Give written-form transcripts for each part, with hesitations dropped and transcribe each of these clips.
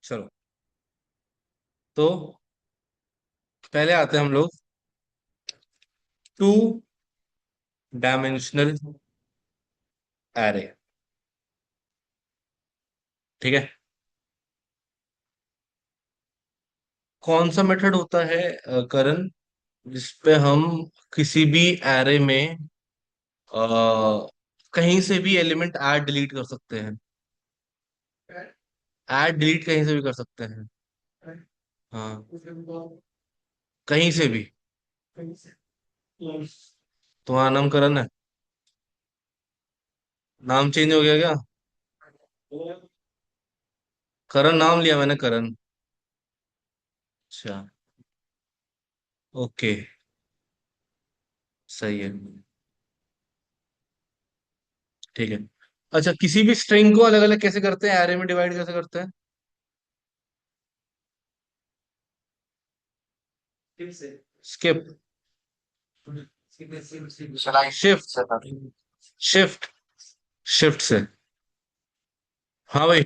चलो। तो पहले आते हैं हम लोग टू डायमेंशनल एरे। ठीक है। कौन सा मेथड होता है करण, जिसपे हम किसी भी एरे में कहीं से भी एलिमेंट ऐड डिलीट कर सकते हैं। ऐड डिलीट कहीं से भी कर सकते हैं। हाँ, कहीं से भी। तुम्हारा नाम करण है? नाम चेंज हो गया क्या? करण नाम लिया मैंने, करण। अच्छा। ओके। सही है। ठीक है। अच्छा, किसी भी स्ट्रिंग को अलग अलग कैसे करते हैं, एरे में डिवाइड कैसे करते हैं? स्किप। शिफ्ट। शिफ्ट। शिफ्ट से। हाँ भाई।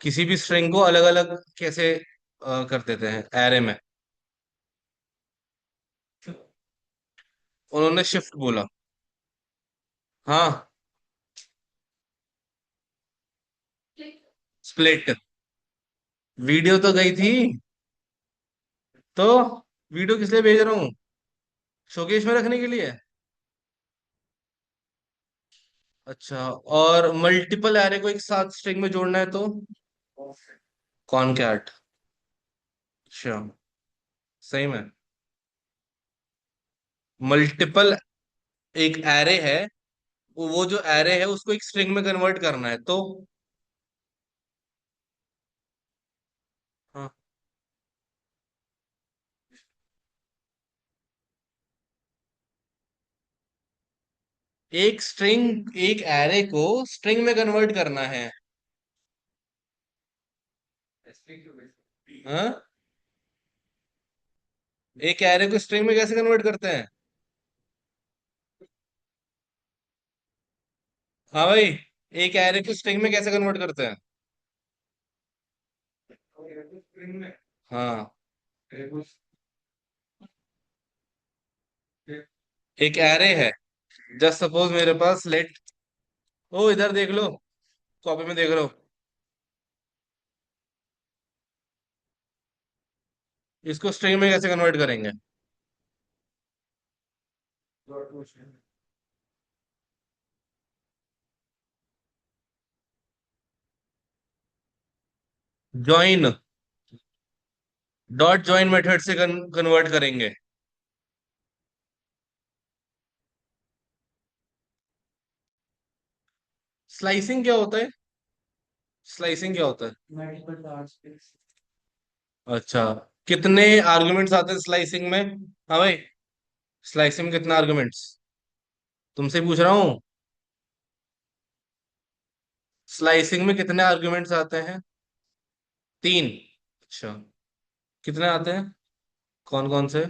किसी भी स्ट्रिंग को अलग अलग कैसे कर देते हैं एरे में? उन्होंने शिफ्ट बोला। हाँ। स्प्लिट। वीडियो तो गई थी। तो वीडियो किस लिए भेज रहा हूँ? शोकेश में रखने के लिए। अच्छा। और मल्टीपल एरे को एक साथ स्ट्रिंग में जोड़ना है तो? कॉनकैट। अच्छा। सही में। मल्टीपल एक एरे है, वो जो एरे है उसको एक स्ट्रिंग में कन्वर्ट करना है तो? हाँ। एक स्ट्रिंग, एक एरे को स्ट्रिंग में कन्वर्ट करना है। हाँ। एक एरे को स्ट्रिंग में कैसे कन्वर्ट करते हैं? हाँ भाई, एक एरे को स्ट्रिंग में कैसे कन्वर्ट करते हैं? हाँ। एक एरे है, जस्ट सपोज मेरे पास लेट। ओ इधर देख लो, कॉपी में देख लो। इसको स्ट्रिंग में कैसे कन्वर्ट करेंगे? ज्वाइन। डॉट ज्वाइन मेथड से कन्वर्ट करेंगे। स्लाइसिंग क्या होता है? स्लाइसिंग क्या होता है? अच्छा। कितने आर्गुमेंट्स आते हैं स्लाइसिंग में? हाँ भाई, स्लाइसिंग में कितने आर्गुमेंट्स? तुमसे पूछ रहा हूँ। स्लाइसिंग में कितने आर्गुमेंट्स आते हैं? तीन। अच्छा। कितने आते हैं? कौन कौन से?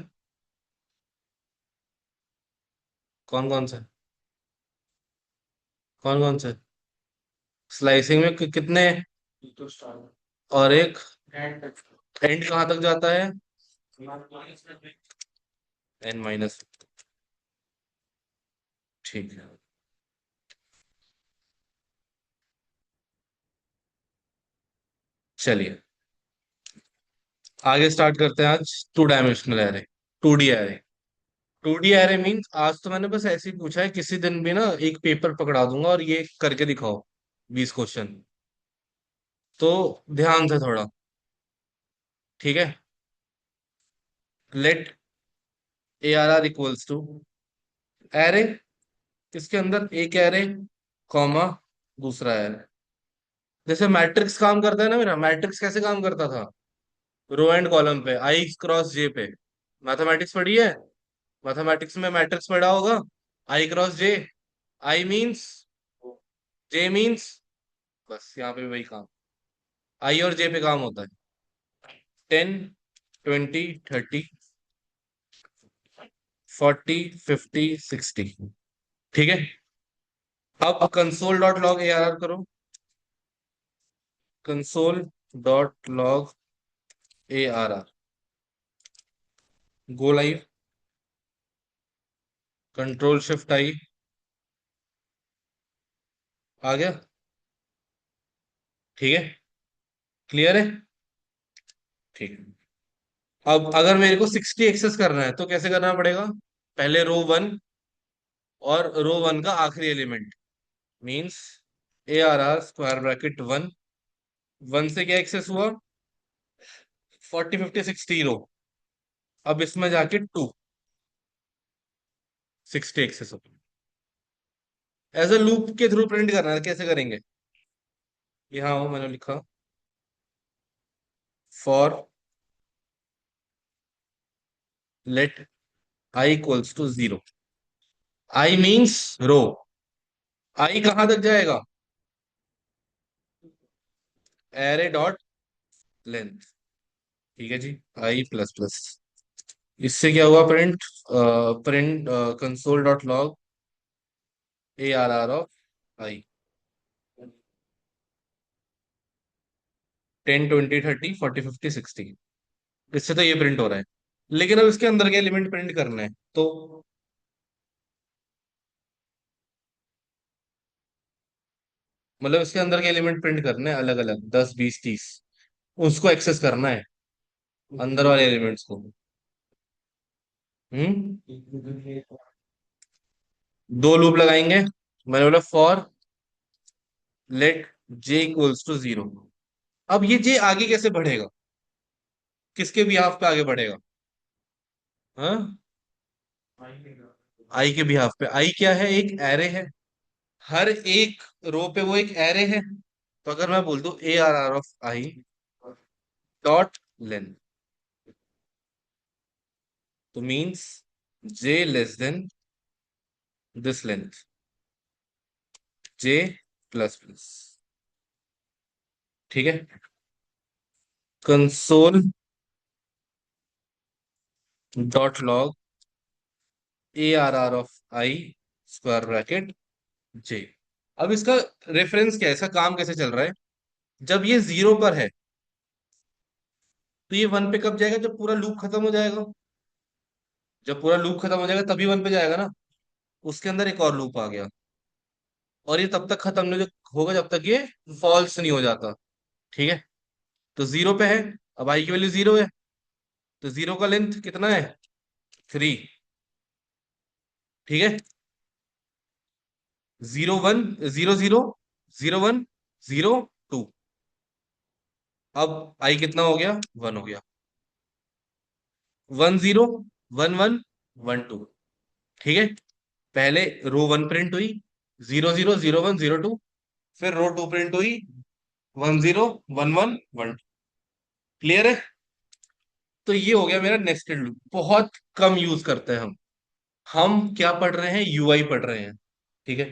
कौन कौन से? कौन कौन से? स्लाइसिंग में कितने? और एक एंड कहाँ तक जाता है? N minus. ठीक है। चलिए, आगे स्टार्ट करते हैं आज two dimensional array, two D array. Two D array means आज तो मैंने बस ऐसे ही पूछा है, किसी दिन भी ना एक पेपर पकड़ा दूंगा और ये करके दिखाओ 20 क्वेश्चन। तो ध्यान से थोड़ा। ठीक है। Let A R R equals to array, इसके अंदर एक एरे कॉमा दूसरा एरे। जैसे मैट्रिक्स काम करता है ना, मेरा मैट्रिक्स कैसे काम करता था? रो एंड कॉलम पे, आई क्रॉस जे पे। मैथमेटिक्स पढ़ी है? मैथमेटिक्स में मैट्रिक्स पढ़ा होगा। I cross J. I means, J means, बस यहाँ पे भी वही काम। आई और जे पे काम होता है। 10, 20, 30, 40, 50, 60। ठीक है। अब console dot log A R R करो। Console dot log ARR, go live, control shift I, आ गया। ठीक है, क्लियर है। ठीक है। अब अगर मेरे को 60 एक्सेस करना है तो कैसे करना पड़ेगा? पहले रो वन और रो वन का आखिरी element, means ARR square bracket one, one से क्या एक्सेस हुआ? 40 50 60 रो। अब इसमें जाके टू 60 एक्सेस हो। एज ए लूप के थ्रू प्रिंट करना है, कैसे करेंगे? यहाँ हो, मैंने लिखा for let I equals to 0। I means row. I कहां तक जाएगा? Array dot length. ठीक है जी, आई प्लस प्लस। इससे क्या हुआ? Print print console dot log ARR of I, 10 20 30 40 50 60। इससे तो ये प्रिंट हो रहा है, लेकिन अब इसके अंदर के एलिमेंट प्रिंट करना है तो मतलब इसके अंदर के एलिमेंट प्रिंट करने हैं अलग अलग, 10 20 30, उसको एक्सेस करना है, अंदर वाले एलिमेंट्स को। हम्म। दो लूप लगाएंगे। मैंने बोला for let j equals to 0। अब ये j आगे कैसे बढ़ेगा? किसके बिहाफ पे आगे बढ़ेगा? हाँ, आई के बिहाफ पे। आई क्या है? एक एरे है। हर एक रो पे वो एक एरे है। तो अगर मैं बोल दूं ARR of I dot length, तो means j less than this length, j plus plus. ठीक है। Console dot log ARR of I square bracket j। अब इसका रेफरेंस क्या है? इसका काम कैसे चल रहा है? जब ये 0 पर है तो ये वन पे कब जाएगा? जब पूरा लूप खत्म हो जाएगा। जब पूरा लूप खत्म हो जाएगा तभी वन पे जाएगा ना। उसके अंदर एक और लूप आ गया, और ये तब तक खत्म नहीं होगा जब तक ये फॉल्स नहीं हो जाता। ठीक है। तो 0 पे है, अब आई की वैल्यू 0 है, तो 0 का लेंथ कितना है? 3। ठीक है। 0 1 0 0 0 1 0 2। अब आई कितना हो गया? 1 हो गया। 1 0 1 1 1 2। ठीक है। पहले रो वन प्रिंट हुई, 0 0 0 1 0 2। फिर रो टू प्रिंट हुई, 10 11 1। क्लियर है। तो ये हो गया मेरा नेस्टेड लूप। बहुत कम यूज करते हैं हम क्या पढ़ रहे हैं? यूआई पढ़ रहे हैं। ठीक है।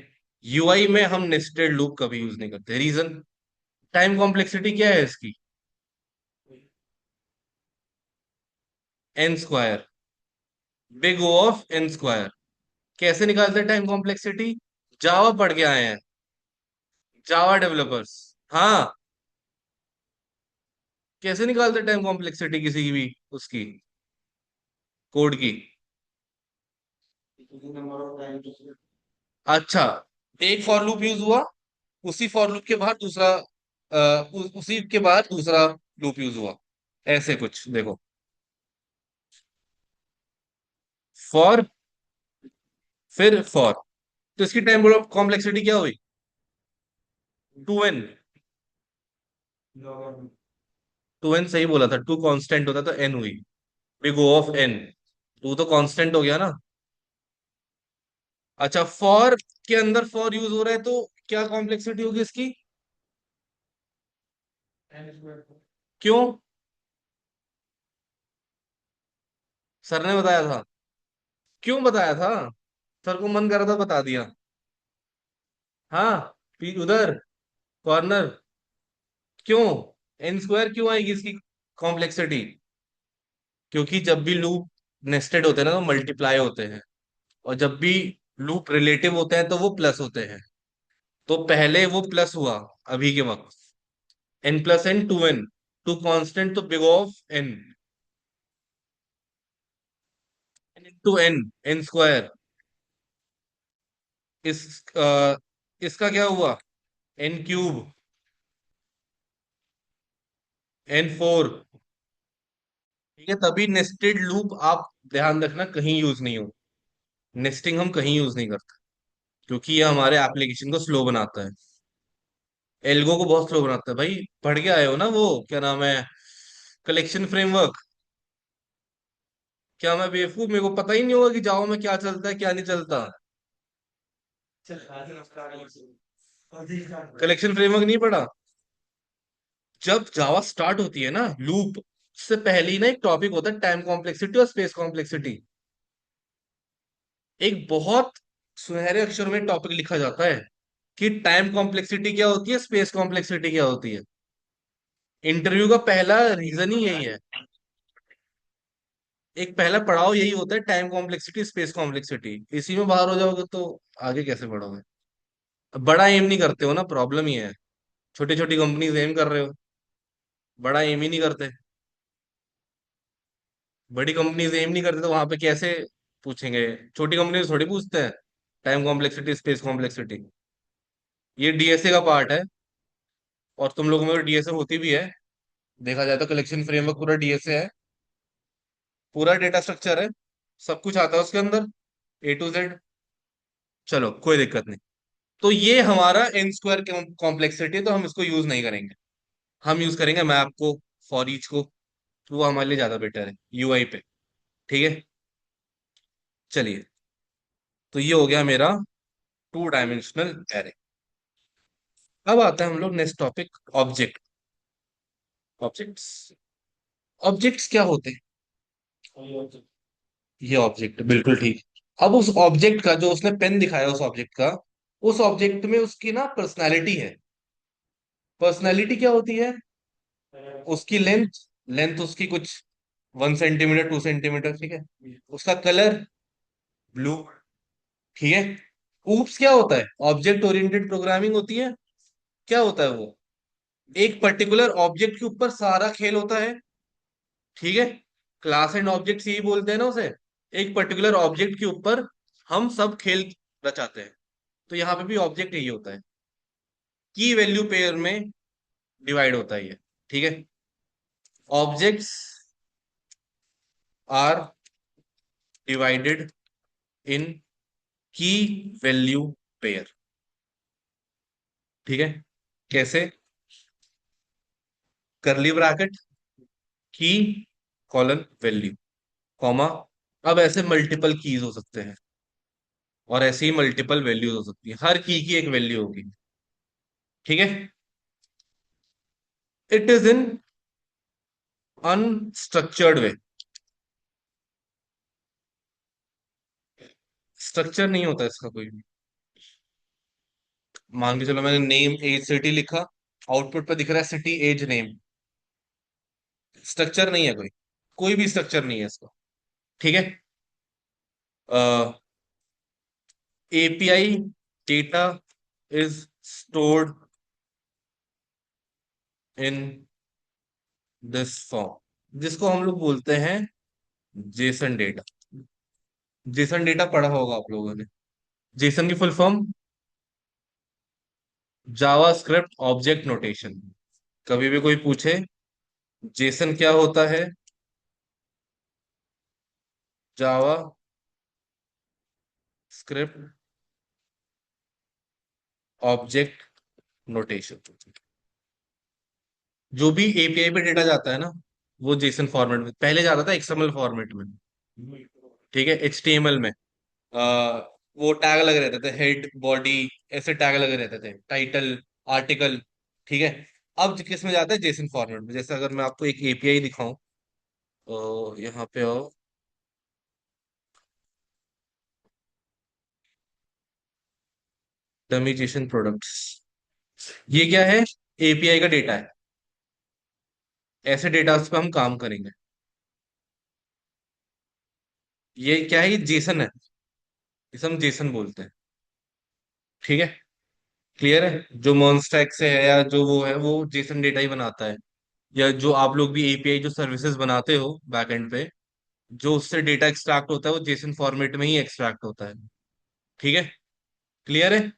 यूआई में हम नेस्टेड लूप कभी यूज नहीं करते। रीजन, टाइम कॉम्प्लेक्सिटी क्या है इसकी? n² big O of n²। कैसे निकालते हैं टाइम कॉम्प्लेक्सिटी? जावा पढ़ के आए हैं, जावा डेवलपर्स। हाँ, कैसे निकालते टाइम कॉम्प्लेक्सिटी किसी की भी उसकी कोड की? अच्छा, एक फॉर लूप यूज हुआ, उसी फॉर लूप के बाद दूसरा, उसी के बाद दूसरा लूप यूज हुआ, ऐसे कुछ देखो। फॉर, फिर फॉर, तो इसकी टाइम कॉम्प्लेक्सिटी क्या हुई? 2n। 2n सही बोला था, टू कांस्टेंट होता तो n हुई। Big O of n, to तो कांस्टेंट हो गया ना। अच्छा, फॉर के अंदर फॉर यूज हो रहा है तो क्या कॉम्प्लेक्सिटी होगी इसकी? क्यों? सर ने बताया था। क्यों बताया था? सर को मन कर रहा था, बता दिया। हाँ, उधर कॉर्नर। क्यों? n² क्यों आएगी इसकी कॉम्प्लेक्सिटी? क्योंकि जब भी लूप नेस्टेड होते हैं ना तो मल्टीप्लाई होते हैं, और जब भी लूप रिलेटिव होते हैं तो वो प्लस होते हैं। तो पहले वो प्लस हुआ अभी के वक्त, N plus N two N, two constant तो big of N, two N, N square. इस इसका क्या हुआ, एन क्यूब, एन फोर। ठीक है, तभी नेस्टेड लूप आप ध्यान रखना कहीं यूज नहीं हो, नेस्टिंग हम कहीं यूज नहीं करते, क्योंकि ये हमारे एप्लीकेशन को स्लो बनाता है, एल्गो को बहुत स्लो बनाता है भाई। पढ़ के आए हो ना वो, क्या नाम है, कलेक्शन फ्रेमवर्क। क्या मैं बेवकूफ, मेरे को पता ही नहीं होगा कि जावा में क्या चलता है क्या नहीं चलता। कलेक्शन फ्रेमवर्क नहीं पढ़ा। जब जावा स्टार्ट होती है ना लूप, से पहले ही ना एक टॉपिक होता है टाइम कॉम्प्लेक्सिटी और स्पेस कॉम्प्लेक्सिटी। एक बहुत सुनहरे अक्षर में टॉपिक लिखा जाता है कि टाइम कॉम्प्लेक्सिटी क्या होती है, स्पेस कॉम्प्लेक्सिटी क्या होती है। इंटरव्यू का पहला रीजन ही यही है, एक पहला पड़ाव यही होता है, टाइम कॉम्प्लेक्सिटी स्पेस कॉम्प्लेक्सिटी। इसी में बाहर हो जाओगे तो आगे कैसे बढ़ोगे। बड़ा एम नहीं करते हो ना, प्रॉब्लम ही है। छोटी छोटी कंपनीज एम कर रहे हो, बड़ा एम ही नहीं करते। बड़ी कंपनीज एम नहीं करते तो वहां पे कैसे पूछेंगे। छोटी कंपनीज थोड़ी पूछते हैं टाइम कॉम्प्लेक्सिटी स्पेस कॉम्प्लेक्सिटी। ये डीएसए का पार्ट है, और तुम लोगों में डीएसए होती भी है। देखा जाए तो कलेक्शन फ्रेमवर्क पूरा डीएसए है, पूरा डेटा स्ट्रक्चर है, सब कुछ आता है उसके अंदर, ए टू जेड। चलो कोई दिक्कत नहीं। तो ये हमारा एन स्क्वायर कॉम्प्लेक्सिटी, तो हम इसको यूज नहीं करेंगे। हम यूज करेंगे मैप को, फॉर ईच को, तो वो हमारे लिए ज्यादा बेटर है यूआई पे। ठीक है, चलिए। तो ये हो गया मेरा टू डायमेंशनल एरे। अब आता है हम लोग next topic, object. Objects, objects क्या होते हैं। ये ऑब्जेक्ट बिल्कुल ठीक। अब उस ऑब्जेक्ट का, जो उसने पेन दिखाया उस ऑब्जेक्ट का, उस ऑब्जेक्ट में उसकी ना पर्सनैलिटी है। पर्सनैलिटी क्या होती है, उसकी लेंथ, लेंथ उसकी कुछ 1 सेंटीमीटर 2 सेंटीमीटर, ठीक है। उसका कलर ब्लू, ठीक है। ऊप्स क्या होता है, ऑब्जेक्ट ओरिएंटेड प्रोग्रामिंग होती है। क्या होता है वो, एक पर्टिकुलर ऑब्जेक्ट के ऊपर सारा खेल होता है, ठीक है। क्लास एंड ऑब्जेक्ट यही बोलते हैं ना उसे, एक पर्टिकुलर ऑब्जेक्ट के ऊपर हम सब खेल रचाते हैं। तो यहाँ पे भी ऑब्जेक्ट यही होता है, की वैल्यू पेयर में डिवाइड होता है ये, ठीक है। ऑब्जेक्ट्स आर डिवाइडेड इन की वैल्यू पेयर, ठीक है। कैसे, करली ब्रैकेट, की कॉलन वैल्यू, कॉमा। अब ऐसे मल्टीपल कीज हो सकते हैं, और ऐसे ही मल्टीपल वैल्यूज हो सकती है, हर की एक वैल्यू होगी, ठीक है। It is in unstructured way, structure नहीं होता इसका कोई भी। मान के चलो मैंने नेम एज सिटी लिखा, आउटपुट पे दिख रहा है सिटी एज नेम, स्ट्रक्चर नहीं है कोई, कोई भी स्ट्रक्चर नहीं है इसका, ठीक है। API data is stored in this form, जिसको हम लोग बोलते हैं जेसन डेटा। जेसन डेटा पढ़ा होगा आप लोगों ने। जेसन की फुल फॉर्म, जावा स्क्रिप्ट ऑब्जेक्ट नोटेशन। कभी भी कोई पूछे जेसन क्या होता है, जावा स्क्रिप्ट ऑब्जेक्ट नोटेशन। जो भी एपीआई पे डेटा जाता है ना, वो जेसन फॉर्मेट में पहले जाता था, एक्सएमएल फॉर्मेट में, ठीक है। एचटीएमएल में वो टैग लगे रहते थे, हेड बॉडी, ऐसे टैग लगे रहते थे, टाइटल, आर्टिकल, ठीक है। अब किस में जाता है, जेसन फॉर्मेट में। जैसे अगर मैं आपको एक एपीआई दिखाऊं, तो यहाँ पे आओ, डमी जेसन प्रोडक्ट्स, ये क्या है, एपीआई का डेटा है। ऐसे डेटा पे हम काम करेंगे। ये क्या है, ये जेसन है, इसे हम जेसन बोलते हैं, ठीक है। क्लियर है? जो मॉन्स्टैक से है या जो वो है, वो जेसन डेटा ही बनाता है। या जो आप लोग भी एपीआई जो सर्विसेज बनाते हो बैकएंड पे, जो उससे डेटा एक्सट्रैक्ट होता है वो जेसन फॉर्मेट में ही एक्सट्रैक्ट होता है। ठीक है? क्लियर है?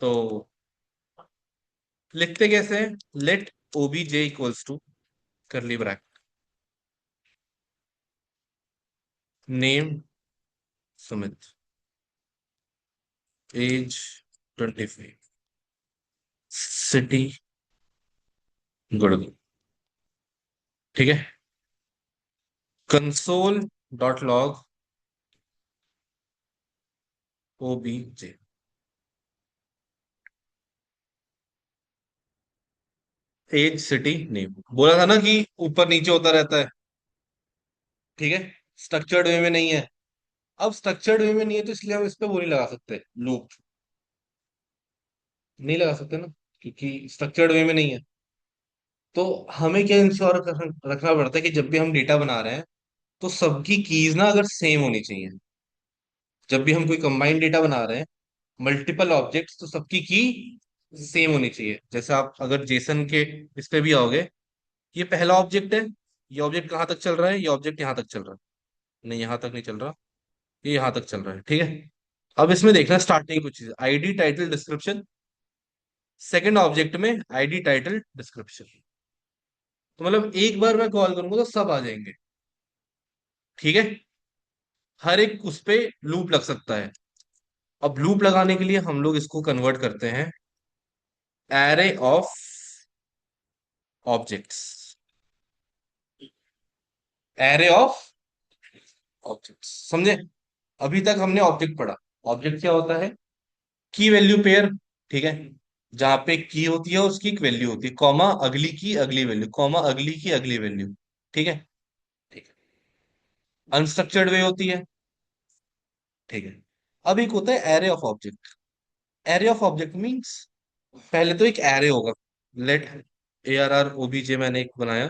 तो लिखते कैसे हैं? Let OBJ equals to curly bracket, name Sumit, age 25, city Gurgaon. ठीक है? Console dot log OBJ, age city name. बोला था ना कि ऊपर नीचे होता रहता है। ठीक है? स्ट्रक्चर्ड वे में नहीं है। अब स्ट्रक्चर्ड वे में नहीं है तो इसलिए हम इस पे वो नहीं लगा सकते, लूप नहीं लगा सकते ना, क्योंकि स्ट्रक्चर्ड वे में नहीं है। तो हमें क्या इंश्योर रखना पड़ता है कि जब भी हम डेटा बना रहे हैं तो सबकी कीज ना अगर सेम होनी चाहिए। जब भी हम कोई कंबाइंड डेटा बना रहे हैं, मल्टीपल ऑब्जेक्ट्स, तो सबकी की सेम होनी चाहिए। जैसे आप अगर जेसन के इस पे भी आओगे, ये पहला ऑब्जेक्ट है, ये ऑब्जेक्ट कहाँ तक चल रहा है, ये ऑब्जेक्ट यहाँ तक चल रहा है, नहीं यहाँ तक नहीं चल रहा, ये यहाँ तक चल रहा है। ठीक है? अब इसमें देखना स्टार्टिंग कुछ चीज, ID title description, second object में आईडी टाइटल डिस्क्रिप्शन। तो मतलब एक बार मैं कॉल करूंगा तो सब आ जाएंगे। ठीक है? हर एक उस पे लूप लग सकता है। अब लूप लगाने के लिए हम लोग इसको कन्वर्ट करते हैं array of objects, array of objects. समझे? अभी तक हमने ऑब्जेक्ट पढ़ा। ऑब्जेक्ट क्या होता है? की वैल्यू पेयर। ठीक है? जहां पे की होती है उसकी एक वैल्यू होती है, कॉमा अगली की अगली वैल्यू, कॉमा अगली की अगली वैल्यू। ठीक है? ठीक है। अनस्ट्रक्चर्ड वे होती है। ठीक है? अब एक होता है array of object. Array of object means पहले तो एक एरे होगा। लेट ARR OBJ मैंने एक बनाया।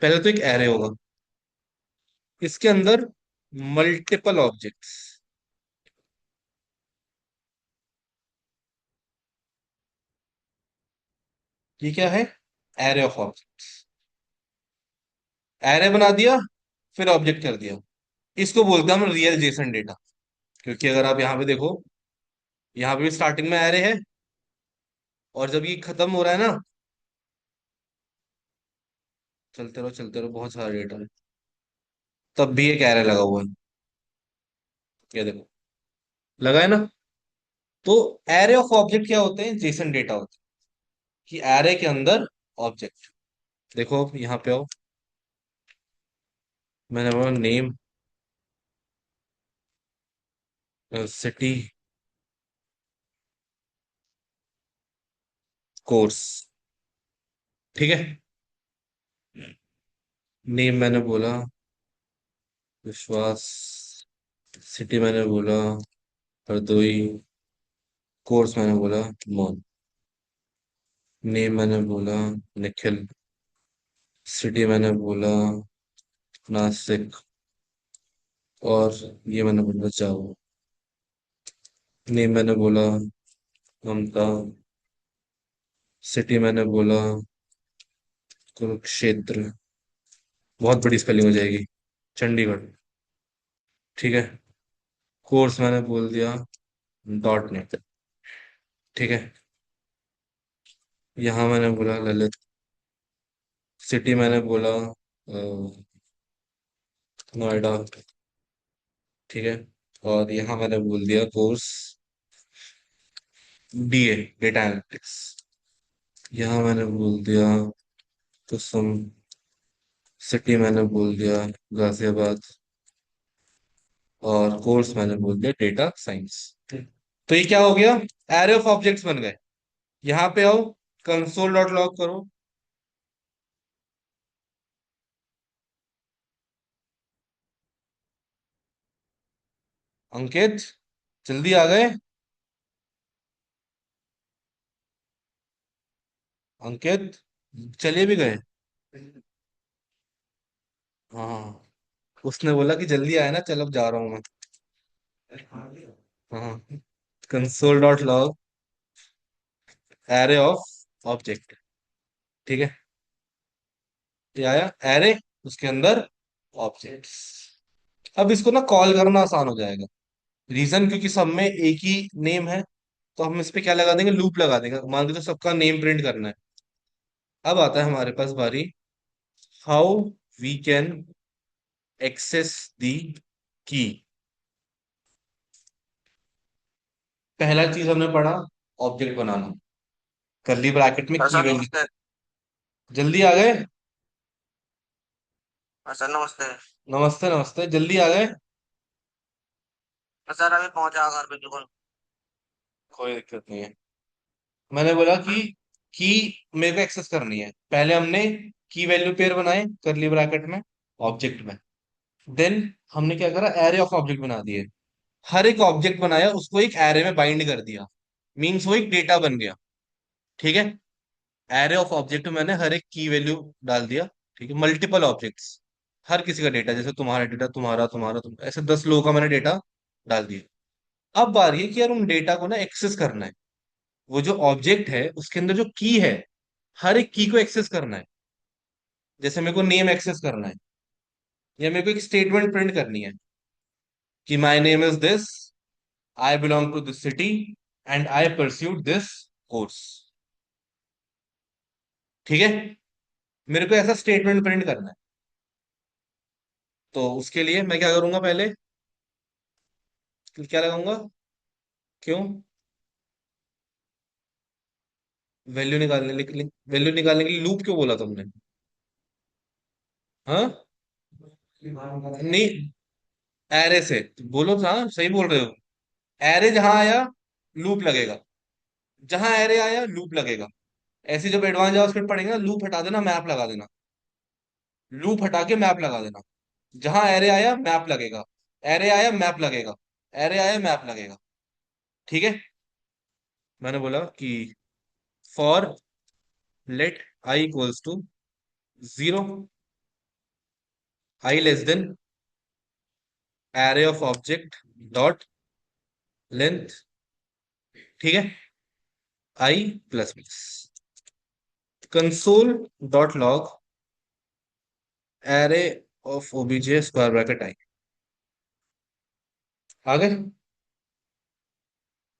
पहले तो एक एरे होगा, इसके अंदर मल्टीपल ऑब्जेक्ट्स। ये क्या है? Array of objects. एरे बना दिया, फिर ऑब्जेक्ट कर दिया। इसको बोलते हैं हम रियल जेसन डेटा। क्योंकि अगर आप यहाँ पे देखो, यहाँ पे भी स्टार्टिंग में एरे है, और जब ये खत्म हो रहा है ना, चलते रहो, बहुत सारा डेटा है, तब भी एक एरे लगा हुआ है। ये देखो, लगा है ना? तो एरे ऑफ ऑब्जेक्ट क्या होते हैं? जेसन डेटा होते हैं कि एरे के अंदर ऑब्जेक्ट। देखो यहाँ पे आओ, मैंने बोला नेम, सिटी, कोर्स। ठीक है? नेम मैंने बोला विश्वास, सिटी मैंने बोला हरदोई, कोर्स मैंने बोला मोन, नेम मैंने बोला निखिल, सिटी मैंने बोला नासिक, और ये मैंने बोला जाओ। नेम मैंने बोला ममता, सिटी मैंने बोला कुरुक्षेत्र, बहुत बड़ी स्पेलिंग हो जाएगी, चंडीगढ़। ठीक है? कोर्स मैंने बोल दिया .NET। ठीक है? यहाँ मैंने बोला ललित, सिटी मैंने बोला नोएडा। ठीक है? और यहाँ मैंने बोल दिया कोर्स DA, डेटा एनालिटिक्स। यहाँ मैंने बोल दिया कुसुम, सिटी मैंने बोल दिया गाजियाबाद, और कोर्स मैंने बोल दिया डेटा साइंस। तो ये क्या हो गया? एरे ऑफ ऑब्जेक्ट्स बन गए। यहाँ पे आओ, कंसोल डॉट लॉग करो। अंकित, जल्दी आ गए? अंकित, चले भी गए? हाँ, उसने बोला कि जल्दी आया ना, चल अब जा रहा हूँ मैं। हाँ, console dot log array of object. ठीक है, ये आया एरे, उसके अंदर ऑब्जेक्ट्स। अब इसको ना कॉल करना आसान हो जाएगा। रीजन क्योंकि सब में एक ही नेम है, तो हम इस पे क्या लगा देंगे, लूप लगा देंगे। मान के तो सबका नेम प्रिंट करना है। अब आता है हमारे पास बारी, हाउ वी कैन एक्सेस दी की। पहला चीज हमने पढ़ा, ऑब्जेक्ट बनाना, कर्ली ब्रैकेट में की सर वैल्यू। नमस्ते। जल्दी आ गए। सर नमस्ते। नमस्ते नमस्ते, जल्दी आ गए। सर अभी पहुंचा घर पे बिल्कुल। कोई दिक्कत नहीं है। मैंने बोला कि मेरे को एक्सेस करनी है। पहले हमने की वैल्यू पेयर बनाए कर्ली ब्रैकेट में, ऑब्जेक्ट में। देन हमने क्या करा, एरे ऑफ ऑब्जेक्ट बना दिए। हर एक ऑब्जेक्ट बनाया, उसको एक एरे में बाइंड कर दिया। मीन्स वो एक डेटा बन गया। ठीक है, एरे ऑफ ऑब्जेक्ट में मैंने हर एक की वैल्यू डाल दिया। ठीक है, मल्टीपल ऑब्जेक्ट्स, हर किसी का डेटा, जैसे तुम्हारा डेटा, तुम्हारा तुम्हारा ऐसे 10 लोगों का मैंने डेटा डाल दिया। अब बात ये कि यार उन डेटा को ना एक्सेस करना है। वो जो ऑब्जेक्ट है उसके अंदर जो की है, हर एक की को एक्सेस करना है। जैसे मेरे को नेम एक्सेस करना है, या मेरे को एक स्टेटमेंट प्रिंट करनी है कि my name is this, I belong to this city, and I pursued this course. ठीक है, मेरे को ऐसा स्टेटमेंट प्रिंट करना है। तो उसके लिए मैं क्या करूंगा, पहले क्या लगाऊंगा, क्यों, वैल्यू निकालने के लिए लूप क्यों बोला तुमने। हाँ, नहीं, एरे से बोलो, हाँ सही बोल रहे हो। एरे जहां आया लूप लगेगा, जहां एरे आया लूप लगेगा। ऐसे जब एडवांस जावास्क्रिप्ट पढ़ेंगे ना, लूप हटा देना, मैप लगा देना। लूप हटा के मैप लगा देना। जहां एरे आया मैप लगेगा, एरे आया मैप लगेगा, एरे आया मैप लगेगा। ठीक है, मैंने बोला कि for let I equals to 0, I less than array of object dot length. ठीक है, I plus plus console dot log array of OBJ square bracket I. आ गए।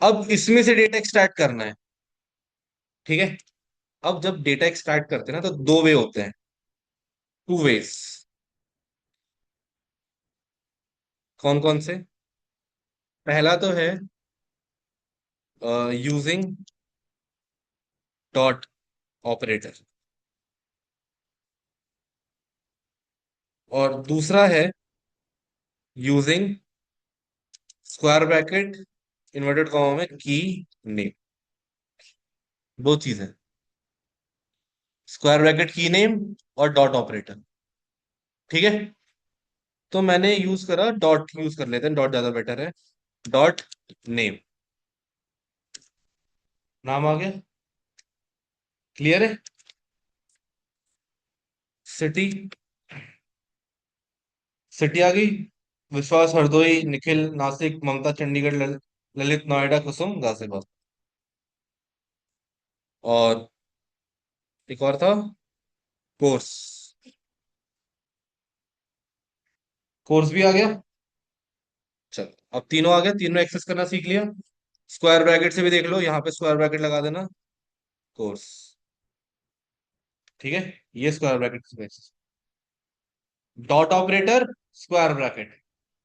अब इसमें से डेटा एक्सट्रैक्ट करना है। ठीक है, अब जब डेटा एक्सट्रैक्ट करते हैं ना, तो दो वे होते हैं, टू वेज। कौन कौन से, पहला तो है यूजिंग डॉट ऑपरेटर, और दूसरा है using square bracket inverted comma में की नेम। दो चीजें, स्क्वायर ब्रैकेट की नेम और डॉट ऑपरेटर। ठीक है, तो मैंने यूज करा डॉट, यूज कर लेते हैं, डॉट ज्यादा बेटर है। डॉट नेम, नाम आ गया, क्लियर है। सिटी, सिटी आ गई, विश्वास, हरदोई, निखिल, नासिक, ममता, चंडीगढ़, ललित, नोएडा, कुसुम, गाजियाबाद। और एक और था, कोर्स। कोर्स भी आ गया। चल, अब तीनों आ गया, तीनों एक्सेस करना सीख लिया। स्क्वायर ब्रैकेट से भी देख लो, यहाँ पे स्क्वायर ब्रैकेट लगा देना, कोर्स। ठीक है, ये स्क्वायर ब्रैकेट से access, dot operator, square bracket,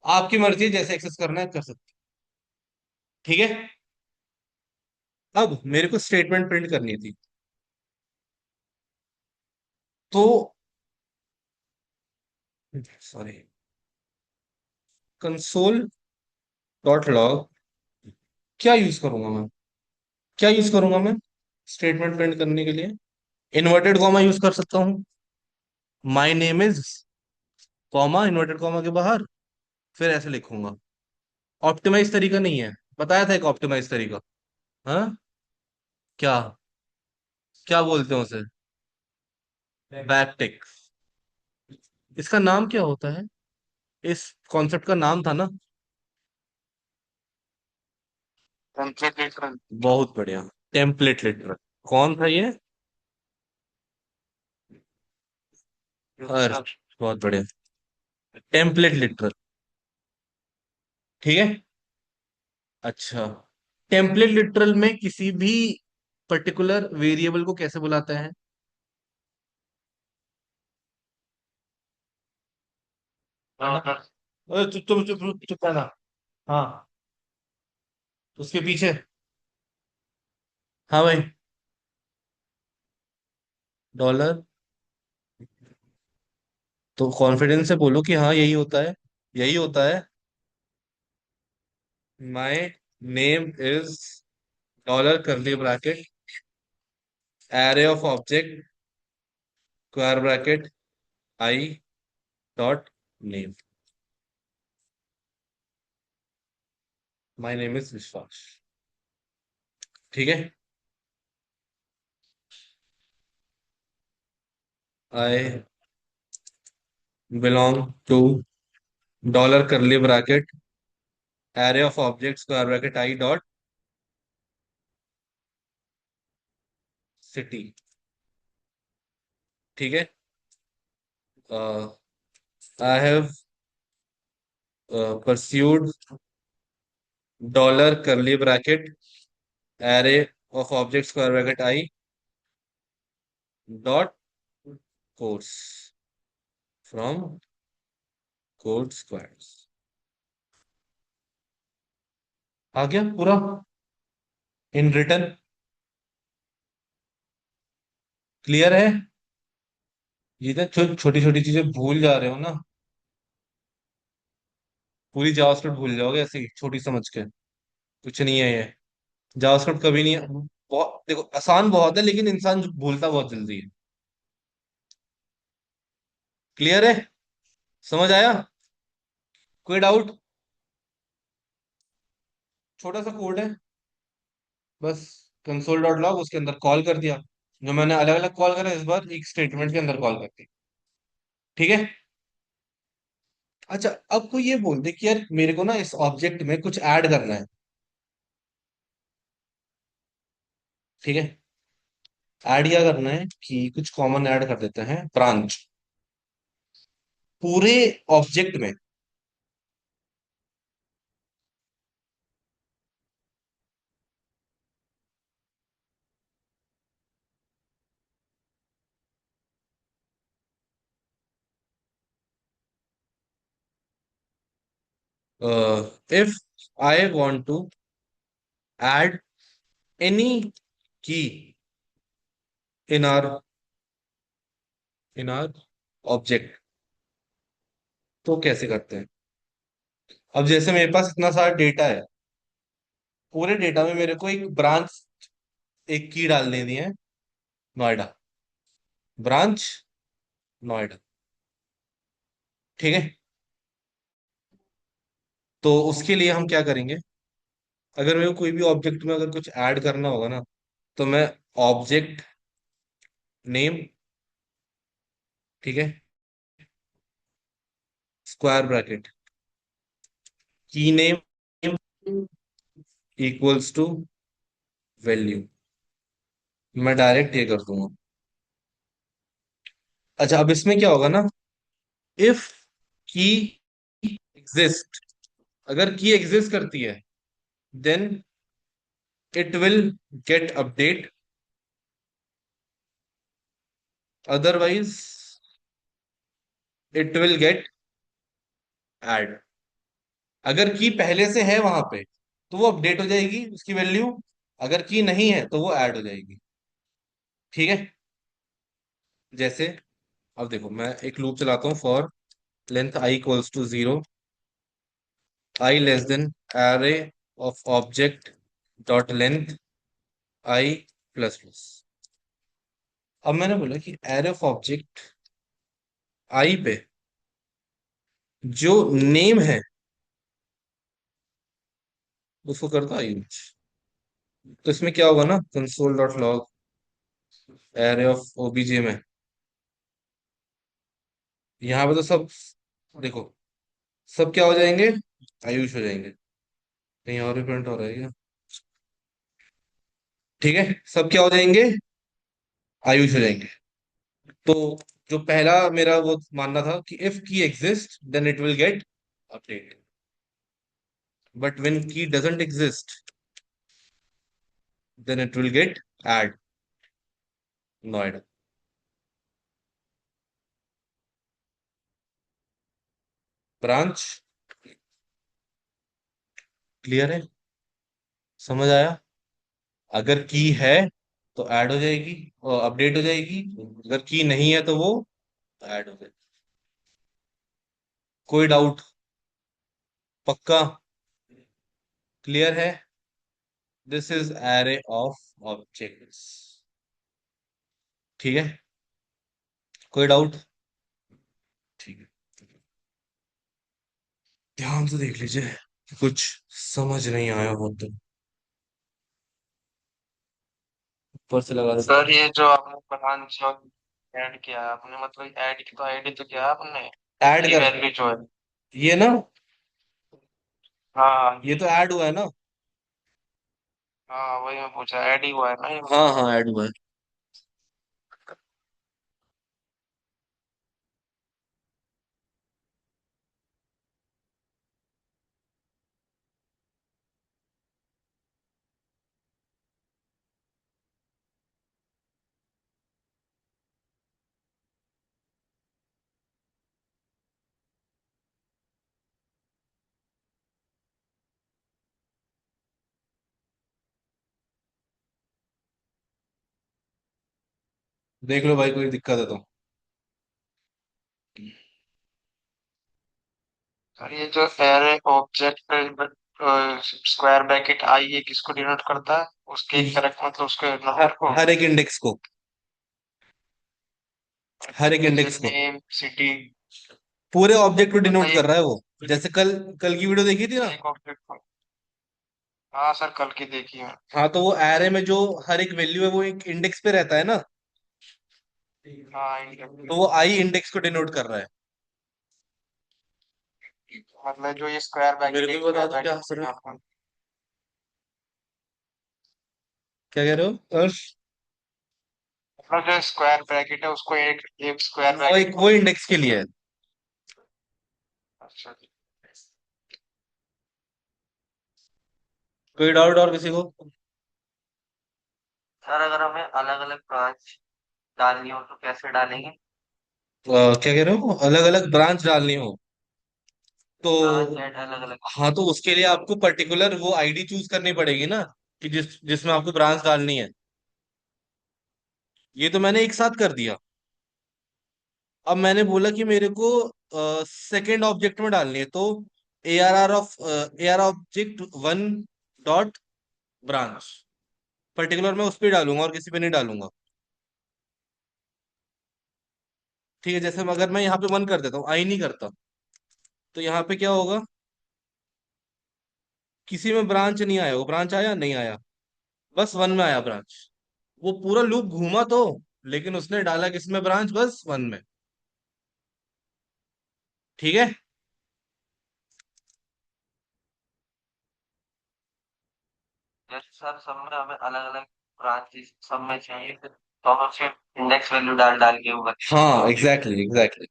आपकी मर्जी है, जैसे एक्सेस करना है कर सकते। ठीक है, अब मेरे को स्टेटमेंट प्रिंट करनी थी, तो सॉरी, कंसोल डॉट लॉग, क्या यूज करूंगा मैं, क्या यूज करूंगा मैं स्टेटमेंट प्रिंट करने के लिए। इन्वर्टेड कॉमा यूज कर सकता हूँ, माई name is comma, inverted comma के बाहर, फिर ऐसे लिखूंगा। ऑप्टिमाइज तरीका नहीं है, बताया था एक ऑप्टिमाइज तरीका। हाँ, क्या, क्या बोलते हैं उसे, बैक टिक। इसका नाम क्या होता है, इस कॉन्सेप्ट का नाम था ना। Template literal. बहुत बढ़िया, टेम्पलेट लिटरल। कौन था ये? अरे, बहुत बढ़िया। Template literal. ठीक है। अच्छा, टेम्पलेट लिटरल में किसी भी पर्टिकुलर वेरिएबल को कैसे बुलाते हैं? है ना? अरे चुप चुप चुप चुप चुप रहना। हाँ, उसके पीछे। हाँ भाई। डॉलर। तो कॉन्फिडेंस से बोलो कि हाँ यही होता है, यही होता है। My name is dollar curly bracket array of object square bracket I dot name. My name is Vishwas. ठीक है। I belong to dollar curly bracket array of object square bracket I dot city. ठीक है। I have pursued dollar curly bracket array of object square bracket I dot course from code squares. आ गया पूरा in return. Clear है? ये तो छोटी छोटी चीजें भूल जा रहे हो ना। पूरी जावास्क्रिप्ट भूल जाओगे ऐसे ही छोटी समझ के। कुछ नहीं है ये। जावास्क्रिप्ट कभी नहीं है। बहुत देखो, आसान बहुत है लेकिन इंसान भूलता बहुत जल्दी है। क्लियर है? समझ आया? कोई डाउट? छोटा सा कोड है बस। कंसोल डॉट लॉग, उसके अंदर कॉल कर दिया। जो मैंने अलग अलग कॉल करा इस बार एक स्टेटमेंट के अंदर कॉल कर दी। ठीक है। अच्छा, अब कोई ये बोल दे कि यार मेरे को ना इस ऑब्जेक्ट में कुछ ऐड करना है। ठीक है। ऐड क्या करना है कि कुछ कॉमन ऐड कर देते हैं, ब्रांच पूरे ऑब्जेक्ट में। If I want to add any key in are object, तो कैसे करते हैं? अब जैसे मेरे पास इतना सारा डेटा है, पूरे डेटा में मेरे को एक ब्रांच, एक की डाल देनी है, नोएडा। ब्रांच नोएडा। ठीक है। तो उसके लिए हम क्या करेंगे? अगर मेरे को कोई भी ऑब्जेक्ट में अगर कुछ ऐड करना होगा ना, तो मैं ऑब्जेक्ट नेम, ठीक है, स्क्वायर ब्रैकेट की नेम इक्वल्स टू वैल्यू, मैं डायरेक्ट ये कर दूंगा। अच्छा, अब इसमें क्या होगा ना, इफ की एग्जिस्ट, अगर की एग्जिस्ट करती है then it will get update, otherwise it will get add. अगर की पहले से है वहां पे तो वो अपडेट हो जाएगी उसकी वैल्यू, अगर की नहीं है तो वो ऐड हो जाएगी। ठीक है। जैसे अब देखो, मैं एक लूप चलाता हूँ for length I equals to 0, I less than array of object dot length I plus plus. अब मैंने बोला कि एरे ऑफ ऑब्जेक्ट आई पे जो नेम है उसको करता आई यूज। तो इसमें क्या होगा ना, console dot log array of OBJ में, यहाँ पे तो सब, देखो, सब क्या हो जाएंगे, आयुष हो जाएंगे। कहीं और भी प्रिंट हो रहा है क्या? ठीक है, सब क्या हो जाएंगे? आयुष हो जाएंगे। तो जो पहला मेरा वो मानना था कि if key exist then it will get update, but when key doesn't exist then it will get add. Noida. Branch clear है? समझ आया? अगर की है तो ऐड हो जाएगी और अपडेट हो जाएगी। अगर की नहीं है तो वो ऐड हो जाएगी। कोई डाउट? पक्का? क्लियर है? This is array of objects. ठीक है, कोई डाउट? ठीक है, ध्यान से देख लीजिए, कुछ समझ नहीं आया हो तो ऊपर से लगा देता सर हूँ। ये जो आपने ब्रांच ऐड किया है आपने, मतलब ऐड की तो आईडी तो किया है आपने, ऐड की कर, वैल्यू जो है। ये ना, हाँ ये तो ऐड हुआ है ना। हाँ, वही मैं पूछा, ऐड ही हुआ है ना ये। हाँ हाँ, ऐड हुआ है। देख लो भाई, कोई दिक्कत है तो। सर ये जो एरे ऑब्जेक्ट स्क्वायर ब्रैकेट आई ये किसको डिनोट करता है, उसके ये करेक्ट मतलब उसके हर नंबर को। हर एक इंडेक्स को, हर एक जैसे इंडेक्स को, नेम सिटी, पूरे ऑब्जेक्ट को डिनोट मतलब कर एक रहा है वो। जैसे कल, कल की वीडियो देखी थी ना। एक ऑब्जेक्ट को। हाँ सर, कल की देखी है। हाँ, तो वो एरे में जो हर एक वैल्यू है वो एक इंडेक्स पे रहता है ना। हाँ तो वो आई इंडेक्स को डिनोट कर रहा है। मतलब जो ये स्क्वायर मेरे ब्रैकेट को एक भी बता स्क्वायर दो क्या ब्रैकेट हंस रहे हो? यहाँ पर। क्या कह रहे हो अर्श? मतलब जो स्क्वायर ब्रैकेट है उसको एक एक स्क्वायर वो ब्रैकेट एक को। वो इंडेक्स के लिए है। अच्छा जी। कोई डाउट और किसी को? सर अगर हमें अलग अलग ब्रांच डालनी हो तो कैसे डालेंगे। क्या कह रहे हो, अलग अलग ब्रांच डालनी हो ब्रांच तो? ऐड अलग अलग। हाँ, तो उसके लिए आपको पर्टिकुलर वो आईडी चूज करनी पड़ेगी ना, कि जिसमें आपको ब्रांच डालनी है। ये तो मैंने एक साथ कर दिया। अब मैंने बोला कि मेरे को सेकेंड ऑब्जेक्ट में डालनी है, तो A R object one dot branch, particular मैं उस पर डालूंगा और किसी पे नहीं डालूंगा। ठीक है, जैसे अगर मैं यहाँ पे वन कर देता हूँ, आई नहीं करता, तो यहाँ पे क्या होगा? किसी में ब्रांच नहीं आया, वो ब्रांच आया नहीं आया, बस वन में आया ब्रांच। वो पूरा लूप घूमा तो, लेकिन उसने डाला किसमें ब्रांच? बस वन में। ठीक है। जैसे सर सब में हमें अलग अलग ब्रांचेस सब में चाहिए तो हम सिर्फ इंडेक्स वैल्यू डाल डाल के वो हाँ, एग्जैक्टली एग्जैक्टली।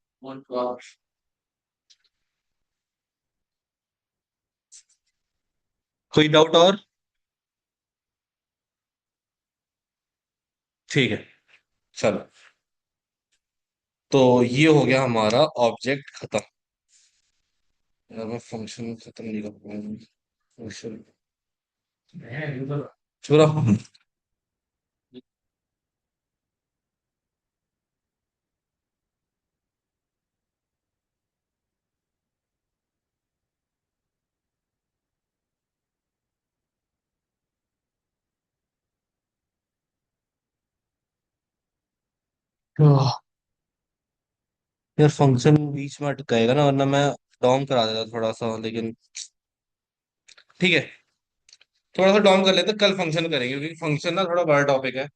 कोई डाउट और? ठीक है, चलो। तो ये हो गया हमारा ऑब्जेक्ट खत्म। यार मैं फंक्शन खत्म नहीं कर पाऊंगा। फंक्शन छोड़ा। यार फंक्शन बीच में अटकाएगा ना, वरना मैं डॉम करा देता थोड़ा सा, लेकिन ठीक है, थोड़ा सा डॉम कर लेते हैं, कल फंक्शन करेंगे क्योंकि फंक्शन ना थोड़ा बड़ा टॉपिक है।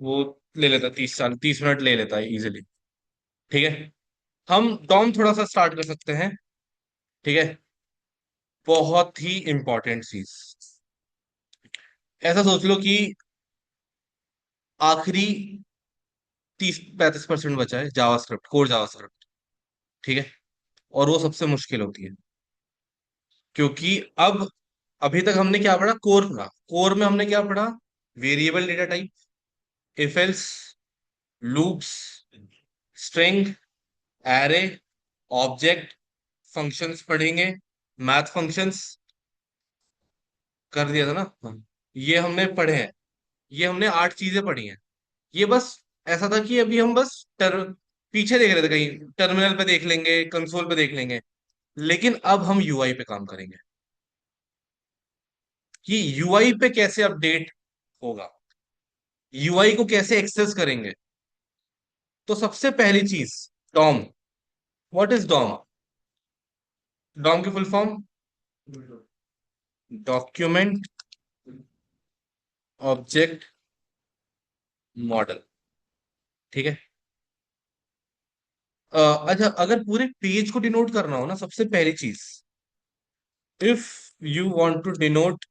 वो ले लेता 30 मिनट ले लेता है इजिली। ठीक है, हम डॉम थोड़ा सा स्टार्ट कर सकते हैं। ठीक है, बहुत ही इंपॉर्टेंट चीज। ऐसा सोच लो कि आखिरी 30-35% बचा है जावास्क्रिप्ट, कोर जावास्क्रिप्ट। ठीक है। और वो सबसे मुश्किल होती है, क्योंकि अब अभी तक हमने क्या पढ़ा, कोर पढ़ा। कोर में हमने क्या पढ़ा, variable data type, if else, loops, string, array, object, functions पढ़ेंगे, मैथ फंक्शंस। कर दिया था ना। हाँ। ये हमने पढ़े हैं। ये हमने 8 चीजें पढ़ी हैं। ये बस ऐसा था कि अभी हम बस पीछे देख रहे थे, कहीं टर्मिनल पे देख लेंगे, कंसोल पे देख लेंगे। लेकिन अब हम यूआई पे काम करेंगे कि यूआई पे कैसे अपडेट होगा, यूआई को कैसे एक्सेस करेंगे। तो सबसे पहली चीज, DOM. What is DOM? DOM की full form, document object model. ठीक है। अच्छा, अगर पूरे पेज को डिनोट करना हो ना, सबसे पहली चीज, if you want to denote,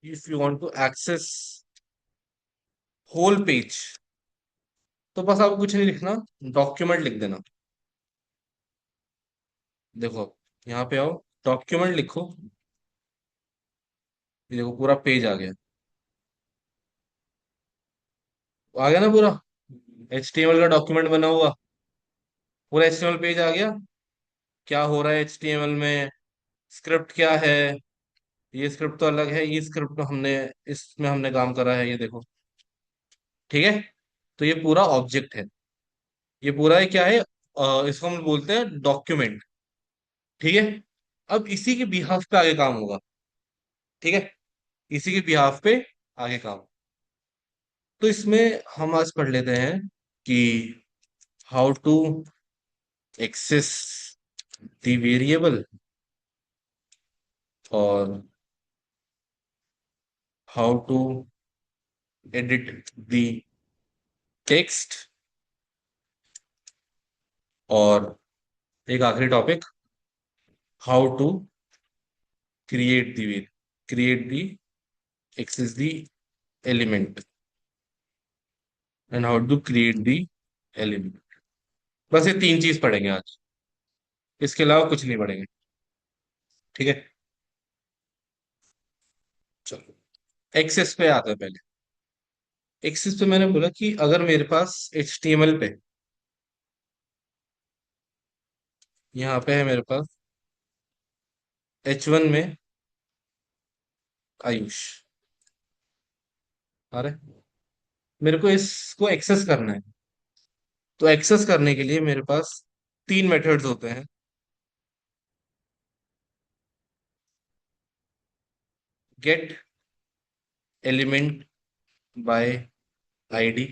if you want to access whole page, तो बस आपको कुछ नहीं लिखना, डॉक्यूमेंट लिख देना। देखो, यहाँ पे आओ, डॉक्यूमेंट लिखो। ये देखो पूरा पेज आ गया। आ गया ना पूरा, HTML का डॉक्यूमेंट बना हुआ, पूरा HTML पेज आ गया। क्या हो रहा है HTML में, स्क्रिप्ट क्या है, ये स्क्रिप्ट तो अलग है, ये स्क्रिप्ट तो हमने, इसमें हमने काम करा है, ये देखो। ठीक है। तो ये पूरा ऑब्जेक्ट है, ये पूरा है क्या है, इसको हम बोलते हैं डॉक्यूमेंट। ठीक है। अब इसी के बिहाफ पे आगे काम होगा। ठीक है। इसी के बिहाफ पे आगे काम। तो इसमें हम आज पढ़ लेते हैं कि how to access the variable, और how to edit the text, और एक आखिरी topic, how to create the create the access the element, and how to create the element. बस ये 3 चीज पढ़ेंगे आज, इसके अलावा कुछ नहीं पढ़ेंगे। ठीक है। चलो, एक्सेस पे आते हैं पहले। एक्सेस पे मैंने बोला कि अगर मेरे पास HTML पे, यहाँ पे है मेरे पास H1 में आयुष, अरे मेरे को इसको एक्सेस करना है। तो एक्सेस करने के लिए मेरे पास 3 मेथड्स होते हैं। Get element by ID,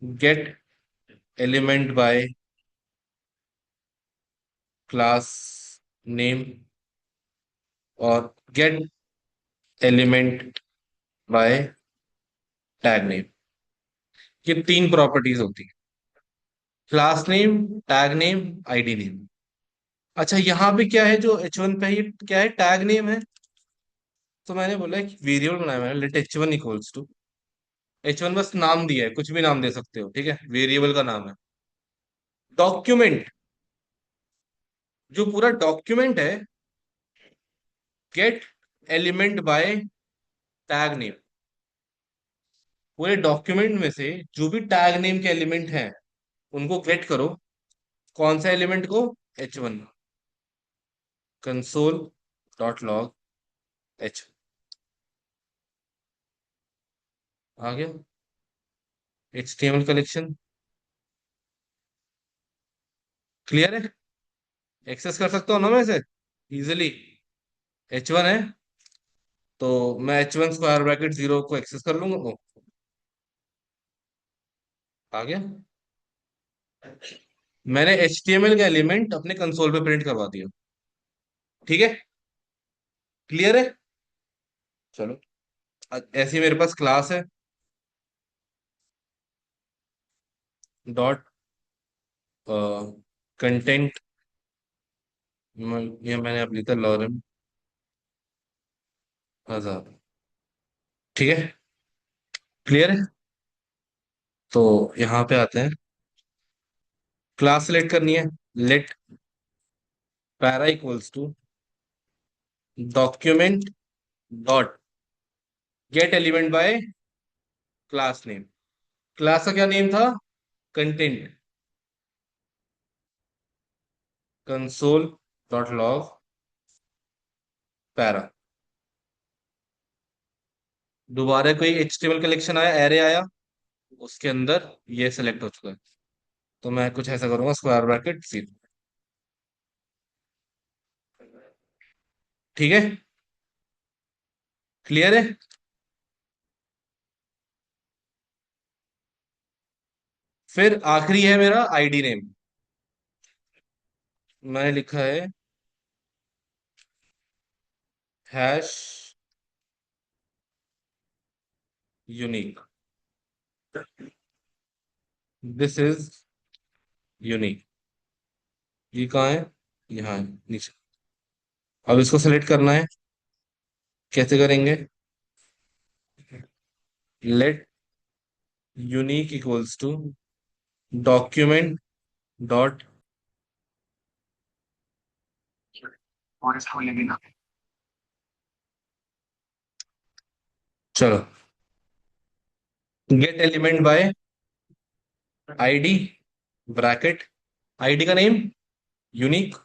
get element by class name, और get element by tag name. ये 3 प्रॉपर्टीज होती है, class name, tag name, ID name. अच्छा, यहाँ पे क्या है जो H1 पे है, ये क्या है, टैग नेम है। तो मैंने बोला एक वेरिएबल बनाया मैंने, late H1 equals to, H1 बस नाम दिया है, कुछ भी नाम दे सकते हो, ठीक है, वेरिएबल का नाम है। डॉक्यूमेंट, जो पूरा डॉक्यूमेंट है, gate element by tag name. पूरे डॉक्यूमेंट में से जो भी टैग नेम के एलिमेंट हैं, उनको गेट करो। कौन सा एलिमेंट को, H1, console dot log H। आ गया HTML कलेक्शन। क्लियर है, एक्सेस कर सकता हूँ ना मैं इसे इजिली। H1 है, तो मैं H1 स्क्वायर ब्रैकेट 0 को एक्सेस कर लूंगा। ओ, आ गया। मैंने HTML का एलिमेंट अपने कंसोल पे प्रिंट करवा दिया। ठीक है। क्लियर है। चलो, ऐसी मेरे पास क्लास है, डॉट कंटेंट, ये मैंने अब लिखा लॉरेम 1000। ठीक है, क्लियर है। तो यहाँ पे आते हैं, क्लास सेलेक्ट करनी है। Let para equals to document dot get element by class name. Class का क्या नेम था? Content. Console dot log para. दोबारा कोई HTML कलेक्शन आया, एरे आया, उसके अंदर ये सेलेक्ट हो चुका है। तो मैं कुछ ऐसा करूंगा, स्क्वायर ब्रैकेट सी। ठीक है, क्लियर है। फिर आखिरी है मेरा आईडी नेम। मैंने लिखा है hash unique. This is unique. ये कहाँ है? यहाँ है नीचे। अब इसको सेलेक्ट करना है। कैसे करेंगे? Let unique equals to document dot, और इसको ले लेना। चलो, get element by ID bracket, ID का नेम यूनिक,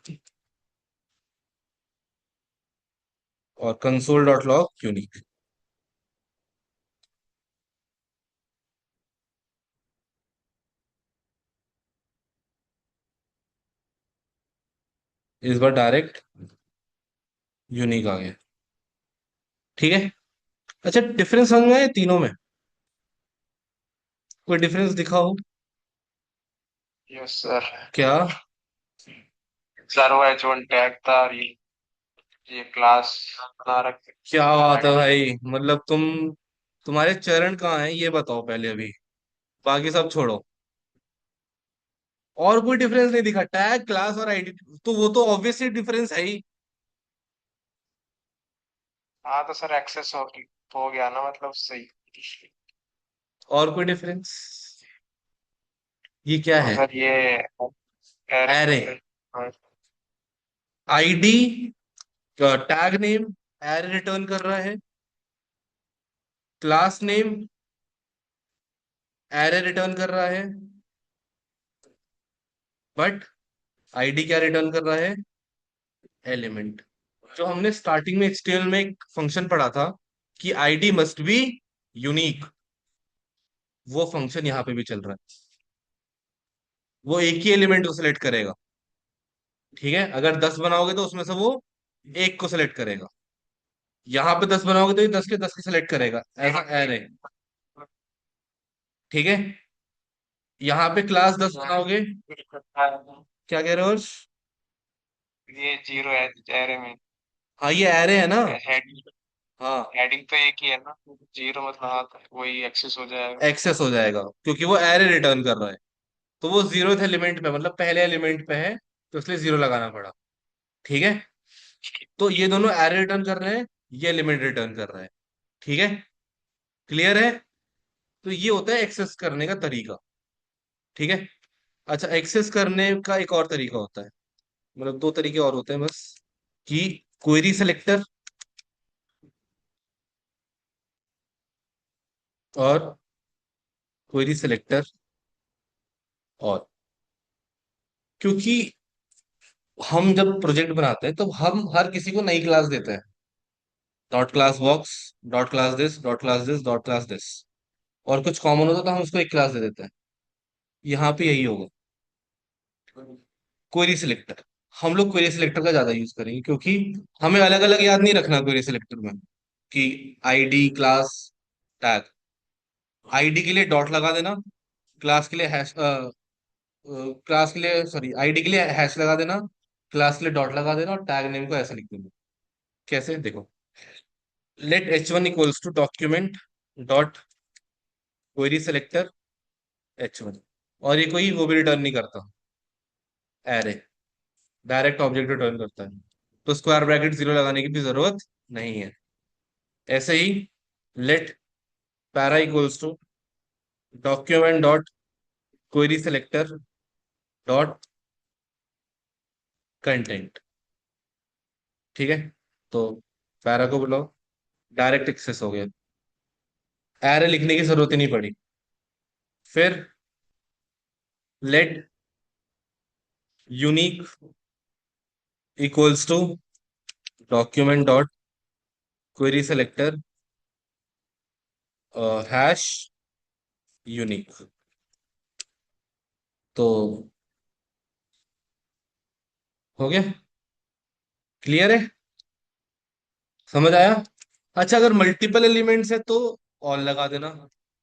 और कंसोल डॉट लॉग यूनिक। इस बार डायरेक्ट यूनिक आ गया। ठीक है। अच्छा, डिफरेंस समझ में आया तीनों में? कोई डिफरेंस दिखाओ। Yes sir. क्या? सर वो H1 टैग था और ये क्लास बना रखे। क्या बात है भाई, मतलब तुम्हारे चरण कहाँ हैं ये बताओ पहले अभी, बाकी सब छोड़ो। और कोई डिफरेंस नहीं दिखा? टैग, क्लास और आईडी, तो वो तो ऑब्वियसली डिफरेंस है ही। हाँ तो सर एक्सेस हो गया ना, मतलब सही। और कोई डिफरेंस? ये क्या हाँ है? सर ये array. Array. ID, tag name array return कर रहा है, क्लास नेम एरे रिटर्न कर रहा है, बट आईडी क्या रिटर्न कर रहा है? एलिमेंट। जो हमने स्टार्टिंग में HTML में एक फंक्शन पढ़ा था कि आईडी मस्ट बी यूनिक, वो फंक्शन यहाँ पे भी चल रहा है। वो एक ही एलिमेंट को सिलेक्ट करेगा। ठीक है, अगर 10 बनाओगे तो उसमें से वो एक को सिलेक्ट करेगा। यहाँ पे 10 बनाओगे तो ये 10 के सिलेक्ट करेगा, ऐसा एरे। ठीक है, यहाँ पे क्लास 10 बनाओगे। क्या कह रहे हो हर्ष? ये जीरो है एरे में। हाँ, ये एरे है ना। हेडिंग हाँ, हेडिंग तो एक ही है ना। जीरो मतलब हाँ तो वही एक्सेस हो जाएगा। एक्सेस हो जाएगा क्योंकि वो एरे रिटर्न कर रहा है। तो वो 0th एलिमेंट पे, मतलब पहले एलिमेंट पे है, तो इसलिए 0 लगाना पड़ा। ठीक है, तो ये दोनों एरे रिटर्न कर रहे हैं, ये एलिमेंट रिटर्न कर रहा है। ठीक है, क्लियर है। तो ये होता है एक्सेस करने का तरीका। ठीक है। अच्छा, एक्सेस करने का एक और तरीका होता है, मतलब दो तरीके और होते हैं बस, कि क्वेरी सेलेक्टर और क्वेरी सेलेक्टर। और क्योंकि हम जब प्रोजेक्ट बनाते हैं तो हम हर किसी को नई क्लास देते हैं। Dot class box, dot class this, dot class this, dot class this. और कुछ कॉमन होता है तो हम उसको एक क्लास दे देते हैं। यहाँ पे यही होगा, क्वेरी सिलेक्टर। हम लोग क्वेरी सिलेक्टर का ज्यादा यूज करेंगे क्योंकि हमें अलग अलग याद नहीं रखना क्वेरी सिलेक्टर में, कि आईडी, क्लास, टैग। आईडी के लिए डॉट लगा देना, क्लास के लिए हैश, क्लास के लिए सॉरी आईडी के लिए हैश लगा देना, क्लास के लिए डॉट लगा देना, और टैग नेम को ऐसे लिख देना। कैसे देखो, let H1 equals to document dot query selector H1। और ये कोई वो भी रिटर्न नहीं करता, एरे, डायरेक्ट ऑब्जेक्ट रिटर्न करता है। तो स्क्वायर ब्रैकेट 0 लगाने की भी जरूरत नहीं है। ऐसे ही let para equals to document dot query selector dot content. ठीक है, तो पैरा को बुलाओ, डायरेक्ट एक्सेस हो गया, एरे लिखने की जरूरत ही नहीं पड़ी। फिर let unique equals to document dot query selector hash unique. तो हो गया, क्लियर है, समझ आया। अच्छा, अगर मल्टीपल एलिमेंट्स है तो और लगा देना,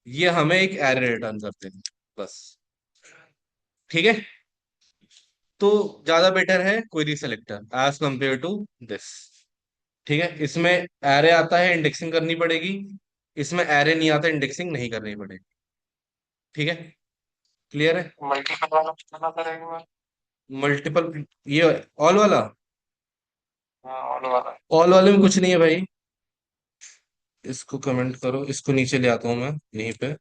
ये हमें एक एरे रिटर्न करते हैं बस। ठीक है, तो ज्यादा बेटर है query selector as compare to this. ठीक है, इसमें एरे आता है, इंडेक्सिंग करनी पड़ेगी, इसमें एरे नहीं आता, इंडेक्सिंग नहीं करनी पड़ेगी। ठीक है, क्लियर है। मल्टीपल वाला कितना करेंगे? मल्टीपल, ये ऑल वाला, हाँ, ऑल वाला। ऑल वाले में कुछ नहीं है भाई, इसको कमेंट करो, इसको नीचे ले आता हूं मैं यहीं पे,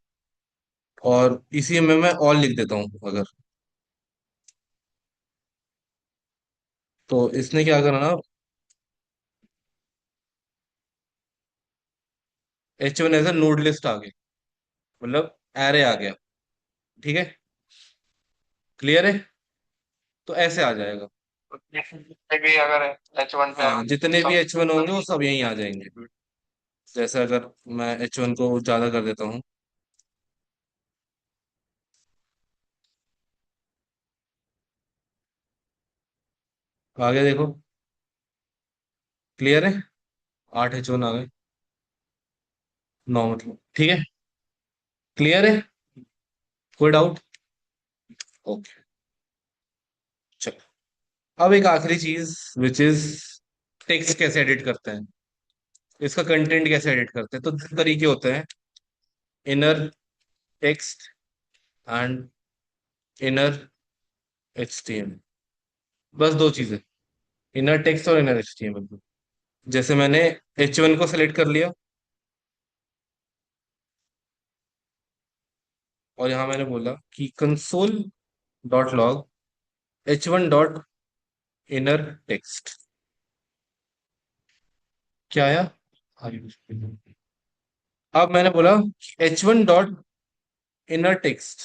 और इसी में मैं ऑल लिख देता हूँ अगर। तो इसने क्या करना, H1 as a node list आ गई, मतलब एरे आ गया। ठीक है, क्लियर है, तो ऐसे आ जाएगा। जितने भी अगर H1 पे हाँ, जितने भी सब H1 होंगे वो वही। सब यहीं आ जाएंगे। जैसे अगर मैं H1 को ज्यादा कर देता हूँ, आगे देखो, क्लियर है, 8 H1 आ गए, 9 मतलब। ठीक है, क्लियर है, कोई डाउट? ओके, चलो। अब एक आखिरी चीज, विच इज टेक्स्ट कैसे एडिट करते हैं, इसका कंटेंट कैसे एडिट करते हैं। तो दो तरीके होते हैं, inner text and inner HTML। बस दो चीजें, इनर टेक्स्ट और इनर HTML। जैसे मैंने H1 को सेलेक्ट कर लिया, और यहां मैंने बोला कि console dot log H1 dot inner text. क्या आया? अब मैंने बोला H1 dot inner text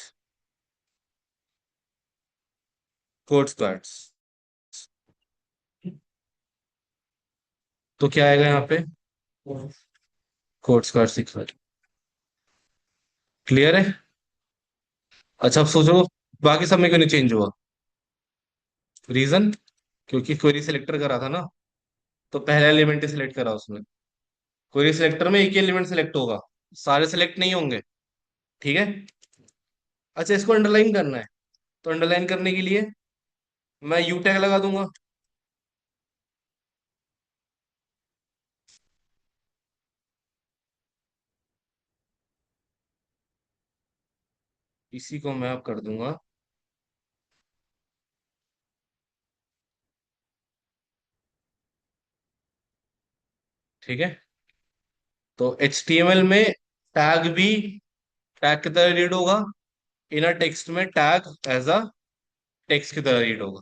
code squads, तो क्या आएगा यहाँ पे, कोड स्क्वाड 6। क्लियर है। अच्छा, अब सोचो बाकी सब में क्यों नहीं चेंज हुआ। रीजन, क्योंकि क्वेरी सिलेक्टर करा था ना, तो पहला एलिमेंट ही सिलेक्ट करा उसने। क्वेरी सिलेक्टर में एक ही एलिमेंट सिलेक्ट होगा, सारे सिलेक्ट नहीं होंगे। ठीक है। अच्छा, इसको अंडरलाइन करना है, तो अंडरलाइन करने के लिए मैं यू टैग लगा दूंगा। इसी को मैं अब कर दूंगा, ठीक है। तो HTML में टैग भी टैग की तरह रीड होगा, इनर टेक्स्ट में टैग एज अ टेक्स्ट की तरह रीड होगा।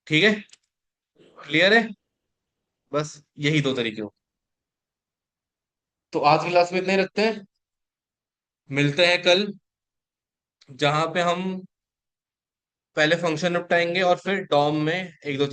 ठीक है, क्लियर है, बस यही दो तरीके हो। तो आज की क्लास में इतने ही रखते हैं, मिलते हैं कल, जहां पे हम पहले फंक्शन निपटाएंगे और फिर डॉम में एक दो चीज